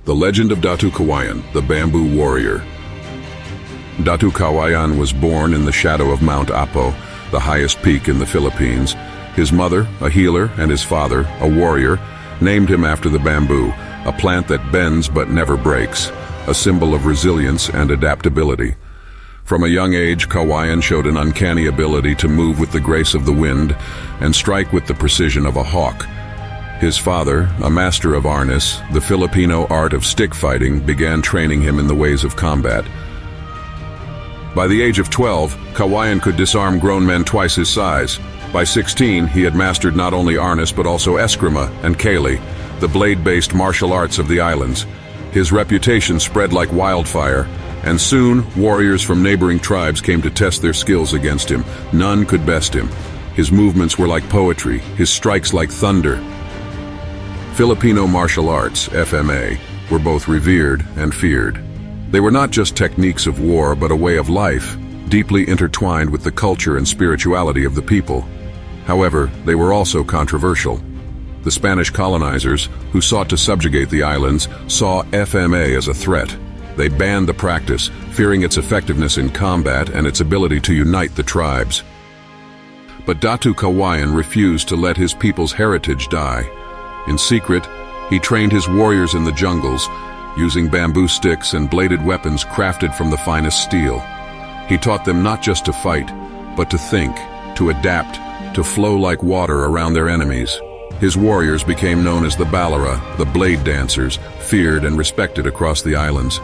The legend of Datu Kawayan, the bamboo warrior. Datu Kawayan was born in the shadow of Mount Apo, the highest peak in the Philippines. His mother, a healer, and his father, a warrior, named him after the bamboo, a plant that bends but never breaks, a symbol of resilience and adaptability. From a young age, Kawayan showed an uncanny ability to move with the grace of the wind and strike with the precision of a hawk. His father, a master of Arnis, the Filipino art of stick fighting, began training him in the ways of combat. By the age of 12, Kawayan could disarm grown men twice his size. By 16, he had mastered not only Arnis but also Eskrima and Kali, the blade-based martial arts of the islands. His reputation spread like wildfire, and soon warriors from neighboring tribes came to test their skills against him. None could best him. His movements were like poetry, his strikes like thunder. Filipino Martial Arts, FMA, were both revered and feared. They were not just techniques of war, but a way of life, deeply intertwined with the culture and spirituality of the people. However, they were also controversial. The Spanish colonizers, who sought to subjugate the islands, saw FMA as a threat. They banned the practice, fearing its effectiveness in combat and its ability to unite the tribes. But Datu Kawayan refused to let his people's heritage die. In secret, he trained his warriors in the jungles, using bamboo sticks and bladed weapons crafted from the finest steel. He taught them not just to fight, but to think, to adapt, to flow like water around their enemies. His warriors became known as the Balara, the blade dancers, feared and respected across the islands.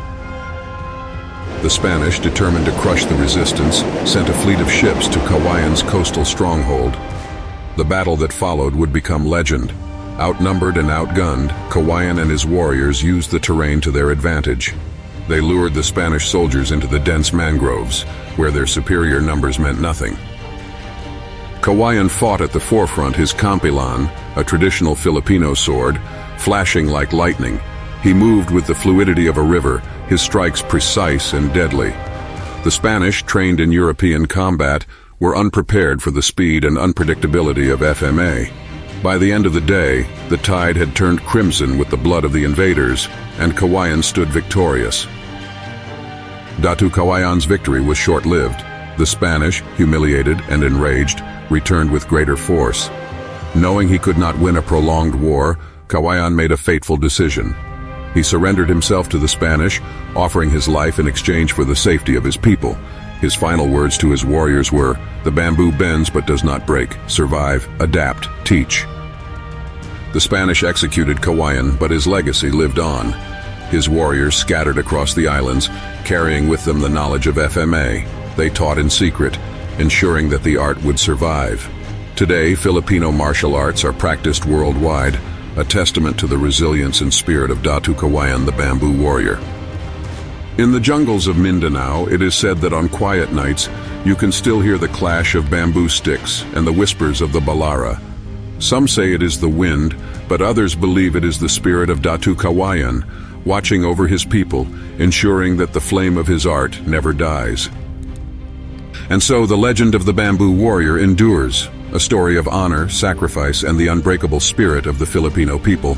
The Spanish, determined to crush the resistance, sent a fleet of ships to Kawayan's coastal stronghold. The battle that followed would become legend. Outnumbered and outgunned, Kawayan and his warriors used the terrain to their advantage. They lured the Spanish soldiers into the dense mangroves, where their superior numbers meant nothing. Kawayan fought at the forefront, his kampilan, a traditional Filipino sword, flashing like lightning. He moved with the fluidity of a river, his strikes precise and deadly. The Spanish, trained in European combat, were unprepared for the speed and unpredictability of FMA. By the end of the day, the tide had turned crimson with the blood of the invaders, and Kawayan stood victorious. Datu Kawayan's victory was short-lived. The Spanish, humiliated and enraged, returned with greater force. Knowing he could not win a prolonged war, Kawayan made a fateful decision. He surrendered himself to the Spanish, offering his life in exchange for the safety of his people. His final words to his warriors were, "The bamboo bends but does not break. Survive, adapt, teach." The Spanish executed Kawayan, but his legacy lived on. His warriors scattered across the islands, carrying with them the knowledge of FMA. They taught in secret, ensuring that the art would survive. Today, Filipino martial arts are practiced worldwide, a testament to the resilience and spirit of Datu Kawayan, the bamboo warrior. In the jungles of Mindanao, it is said that on quiet nights, you can still hear the clash of bamboo sticks and the whispers of the Balara. Some say it is the wind, but others believe it is the spirit of Datu Kawayan, watching over his people, ensuring that the flame of his art never dies. And so the legend of the bamboo warrior endures, a story of honor, sacrifice, and the unbreakable spirit of the Filipino people.